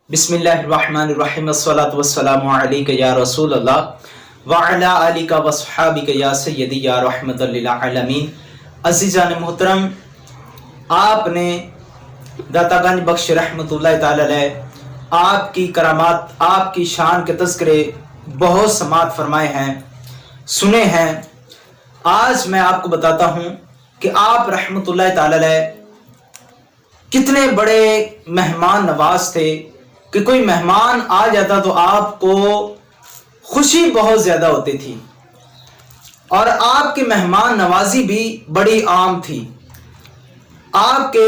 بسم اللہ الرحمن الرحیم والصلاة والسلام علیک یا رسول اللہ وعلا آلک وصحابک یا سیدی یا رحمت للعالمین۔ عزیزان محترم، آپ نے داتا گنج بخش رحمت اللہ تعالی علیہ آپ کی کرامات، آپ کی شان کے تذکرے بہت سماعت فرمائے ہیں، سنے ہیں۔ آج میں آپ کو بتاتا ہوں کہ آپ رحمت اللہ تعالی علیہ کتنے بڑے مہمان نواز تھے کہ کوئی مہمان آ جاتا تو آپ کو خوشی بہت زیادہ ہوتی تھی، اور آپ کی مہمان نوازی بھی بڑی عام تھی۔ آپ کے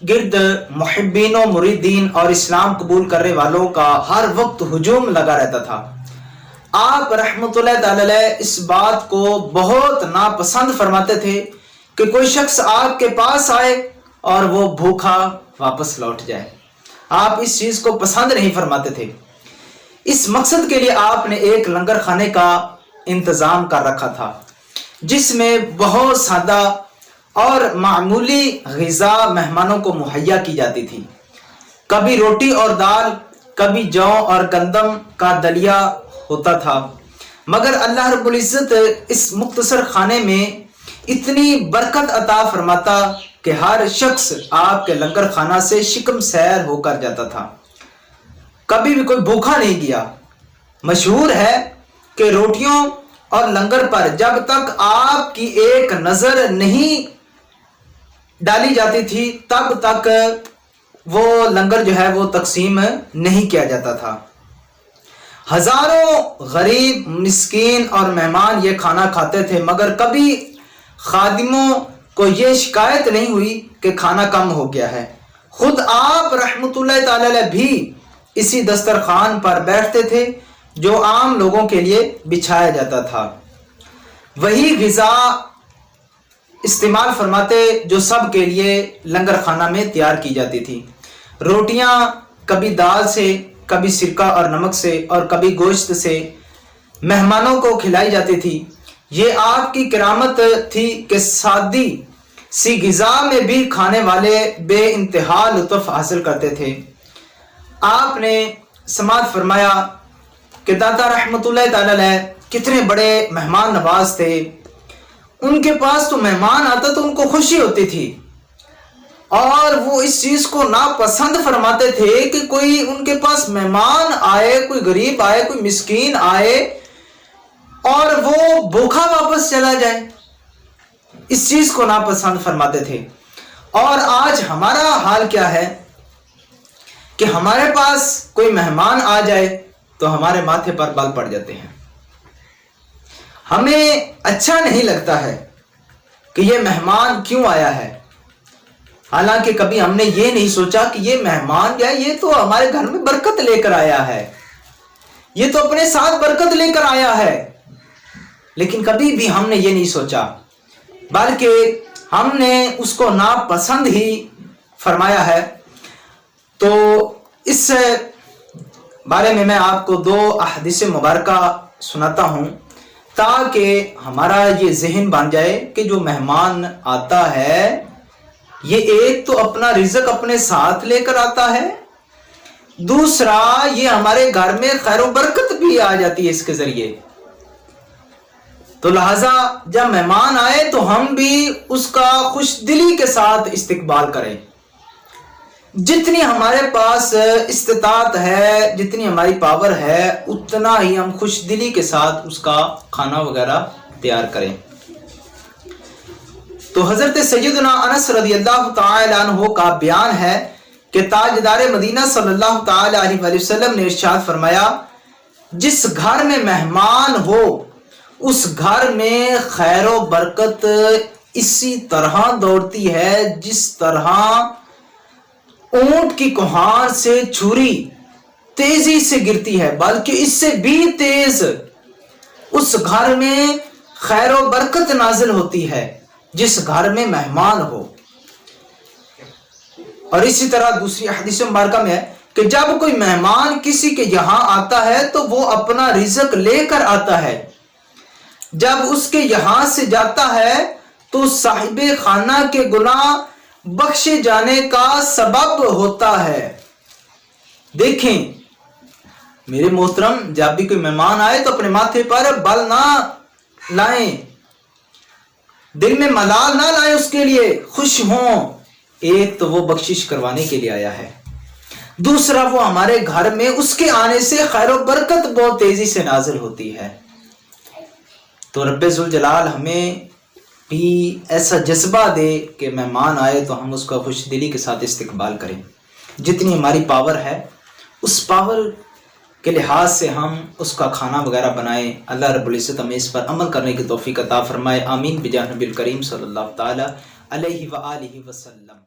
گرد محبین و مریدین اور اسلام قبول کرنے والوں کا ہر وقت ہجوم لگا رہتا تھا۔ آپ رحمت اللہ تعالی علیہ اس بات کو بہت ناپسند فرماتے تھے کہ کوئی شخص آپ کے پاس آئے اور وہ بھوکا واپس لوٹ جائے۔ آپ اس چیز کو پسند نہیں فرماتے تھے۔ اس مقصد کے لیے آپ نے ایک لنگر خانے کا انتظام کر رکھا تھا، جس میں بہت سادہ اور معمولی غذا مہمانوں کو مہیا کی جاتی تھی۔ کبھی روٹی اور دال، کبھی جو اور گندم کا دلیا ہوتا تھا، مگر اللہ رب العزت اس مختصر کھانے میں اتنی برکت عطا فرماتا کہ ہر شخص آپ کے لنگر خانہ سے شکم سیر ہو کر جاتا تھا، کبھی بھی کوئی بھوکا نہیں گیا۔ مشہور ہے کہ روٹیوں اور لنگر پر جب تک آپ کی ایک نظر نہیں ڈالی جاتی تھی تب تک وہ لنگر جو ہے وہ تقسیم نہیں کیا جاتا تھا۔ ہزاروں غریب، مسکین اور مہمان یہ کھانا کھاتے تھے، مگر کبھی خادموں کو یہ شکایت نہیں ہوئی کہ کھانا کم ہو گیا ہے۔ خود آپ رحمت اللہ تعالی علیہ بھی اسی دسترخوان پر بیٹھتے تھے جو عام لوگوں کے لیے بچھایا جاتا تھا، وہی غذا استعمال فرماتے جو سب کے لیے لنگر خانہ میں تیار کی جاتی تھی۔ روٹیاں کبھی دال سے، کبھی سرکہ اور نمک سے اور کبھی گوشت سے مہمانوں کو کھلائی جاتی تھی۔ یہ آپ کی کرامت تھی کہ سادی سی غذا میں بھی کھانے والے بے انتہا لطف حاصل کرتے تھے۔ آپ نے سماعت فرمایا کہ داتا رحمت اللہ تعالی علیہ کتنے بڑے مہمان نواز تھے۔ ان کے پاس تو مہمان آتا تو ان کو خوشی ہوتی تھی، اور وہ اس چیز کو ناپسند فرماتے تھے کہ کوئی ان کے پاس مہمان آئے، کوئی غریب آئے، کوئی مسکین آئے اور وہ بھوکا واپس چلا جائے۔ اس چیز کو ناپسند فرماتے تھے۔ اور آج ہمارا حال کیا ہے کہ ہمارے پاس کوئی مہمان آ جائے تو ہمارے ماتھے پر بال پڑ جاتے ہیں۔ ہمیں اچھا نہیں لگتا ہے کہ یہ مہمان کیوں آیا ہے، حالانکہ کبھی ہم نے یہ نہیں سوچا کہ یہ مہمان جو ہے یہ تو ہمارے گھر میں برکت لے کر آیا ہے، یہ تو اپنے ساتھ برکت لے کر آیا ہے۔ لیکن کبھی بھی ہم نے یہ نہیں سوچا، بلکہ ہم نے اس کو ناپسند ہی فرمایا ہے۔ تو اس بارے میں آپ کو دو احادیث مبارکہ سناتا ہوں تاکہ ہمارا یہ ذہن بن جائے کہ جو مہمان آتا ہے یہ ایک تو اپنا رزق اپنے ساتھ لے کر آتا ہے، دوسرا یہ ہمارے گھر میں خیر و برکت بھی آ جاتی ہے اس کے ذریعے۔ تو لہذا جب مہمان آئے تو ہم بھی اس کا خوش دلی کے ساتھ استقبال کریں۔ جتنی ہمارے پاس استطاعت ہے، جتنی ہماری پاور ہے، اتنا ہی ہم خوش دلی کے ساتھ اس کا کھانا وغیرہ تیار کریں۔ تو حضرت سیدنا انس رضی اللہ تعالی عنہ کا بیان ہے کہ تاجدار مدینہ صلی اللہ تعالی علیہ وآلہ وسلم نے ارشاد فرمایا، جس گھر میں مہمان ہو اس گھر میں خیر و برکت اسی طرح دوڑتی ہے جس طرح اونٹ کی کوہان سے چھری تیزی سے گرتی ہے، بلکہ اس سے بھی تیز اس گھر میں خیر و برکت نازل ہوتی ہے جس گھر میں مہمان ہو۔ اور اسی طرح دوسری حدیث مبارکہ میں ہے کہ جب کوئی مہمان کسی کے یہاں آتا ہے تو وہ اپنا رزق لے کر آتا ہے، جب اس کے یہاں سے جاتا ہے تو صاحب خانہ کے گناہ بخشے جانے کا سبب ہوتا ہے۔ دیکھیں میرے محترم، جب بھی کوئی مہمان آئے تو اپنے ماتھے پر بل نہ لائیں، دل میں ملال نہ لائیں، اس کے لیے خوش ہوں۔ ایک تو وہ بخشش کروانے کے لیے آیا ہے، دوسرا وہ ہمارے گھر میں اس کے آنے سے خیر و برکت بہت تیزی سے نازل ہوتی ہے۔ تو رب ذوالجلال ہمیں بھی ایسا جذبہ دے کہ مہمان آئے تو ہم اس کا خوش دلی کے ساتھ استقبال کریں، جتنی ہماری پاور ہے اس پاور کے لحاظ سے ہم اس کا کھانا وغیرہ بنائیں۔ اللہ رب العزت ہمیں اس پر عمل کرنے کی توفیق عطا فرمائے، آمین بجانب الکریم صلی اللہ تعالی علیہ وآلہ وسلم۔